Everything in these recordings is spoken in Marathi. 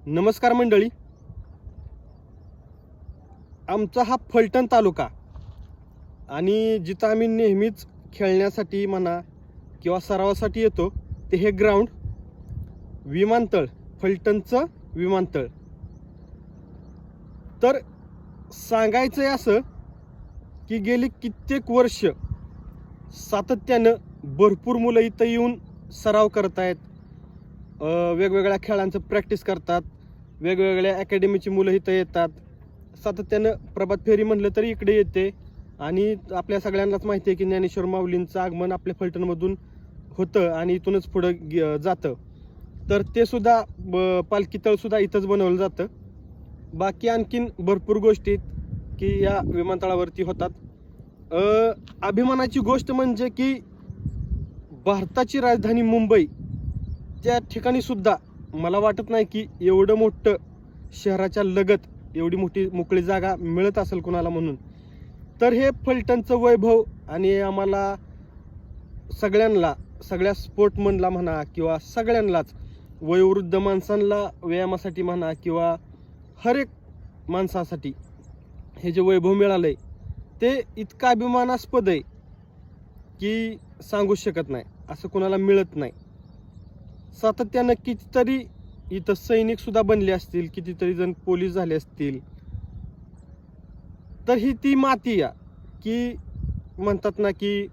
नमस्कार मंडळी. आमचा हा फलटण तालुका आणि जिथं आम्ही नेहमीच खेळण्यासाठी म्हणा किंवा सरावासाठी येतो ते हे ग्राउंड विमानतळ, फलटणचं विमानतळ. तर सांगायचं आहे असं की गेली कित्येक वर्ष सातत्यानं भरपूर मुलं इथं येऊन सराव करतायत, वेगवेगळ्या खेळांचं प्रॅक्टिस करतात, वेगवेगळ्या अकॅडमीची मुलं इथं येतात. सातत्यानं प्रभात फेरी म्हणलं तरी इकडे येते आणि आपल्या सगळ्यांनाच माहिती आहे की ज्ञानेश्वर माऊलींचं आगमन आपल्या फलटणमधून होतं आणि इथूनच पुढं जातं. तर ते सुद्धा पालखी तळसुद्धा इथंच बनवलं जातं. बाकी आणखीन भरपूर गोष्टी की या विमानतळावरती होतात. अभिमानाची गोष्ट म्हणजे की भारताची राजधानी मुंबई त्या ठिकाणी सुद्धा मला वाटत नाही की एवढं मोठं शहराच्या लगत एवढी मोठी मोकळी जागा मिळत असेल कुणाला म्हणून. तर हे फलटणचं वैभव आणि आम्हाला सगळ्यांना, सगळ्या स्पोर्टमनला म्हणा किंवा सगळ्यांनाच, वयोवृद्ध माणसांना व्यायामासाठी म्हणा किंवा हर एक माणसासाठी हे जे वैभव मिळालं आहे ते इतकं अभिमानास्पद आहे की सांगू शकत नाही. असं कोणाला मिळत नाही. सातत्यानं कितीतरी इथं सैनिक सुद्धा बनले असतील, कितीतरी जण पोलीस झाले असतील. तर ही ती माती या की म्हणतात ना की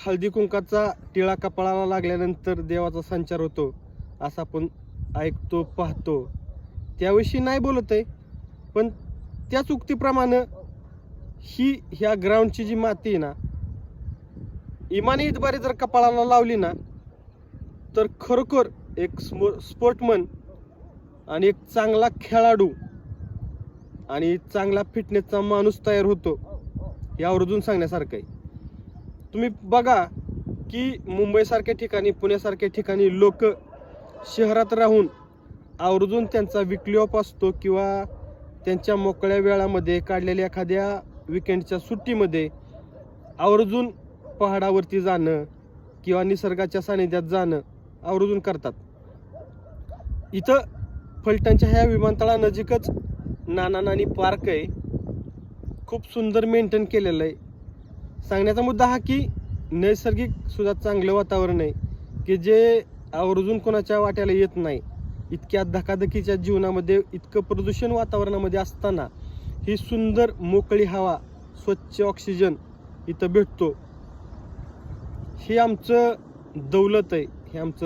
हळदी कुंकाचा टिळा कपाळाला लागल्यानंतर देवाचा संचार होतो असं आपण ऐकतो, पाहतो. त्याविषयी नाही बोलत आहे, पण त्याच उक्तीप्रमाणे ह्या ग्राउंडची जी माती आहे ना, इमानी इतबारी जर कपाळाला लावली ना तर खरोखर एक स्पोर्टमन आणि एक चांगला खेळाडू आणि चांगला फिटनेसचा माणूस तयार होतो यावरून सांगण्यासारखं आहे. तुम्ही बघा की मुंबईसारख्या ठिकाणी, पुण्यासारख्या ठिकाणी लोक शहरात राहून आवर्जून त्यांचा विकली ऑफ असतो किंवा त्यांच्या मोकळ्या वेळामध्ये काढलेल्या एखाद्या विकेंडच्या सुट्टीमध्ये आवर्जून पहाडावरती जाणं किंवा निसर्गाच्या सानिध्यात जाणं आवर्जून करतात. इथं फलटणच्या ह्या विमानतळानजीकच नाना नानी पार्क आहे. खूप सुंदर मेंटेन केलेलं आहे. सांगण्याचा मुद्दा हा की नैसर्गिक सुद्धा चांगलं वातावरण आहे की जे आवर्जून कोणाच्या वाट्याला येत नाही. इतक्या धकाधकीच्या जीवनामध्ये, इतकं प्रदूषण वातावरणामध्ये असताना ही सुंदर मोकळी हवा, स्वच्छ ऑक्सिजन इथं भेटतो. हे आमचं दौलत आहे, हे आमचं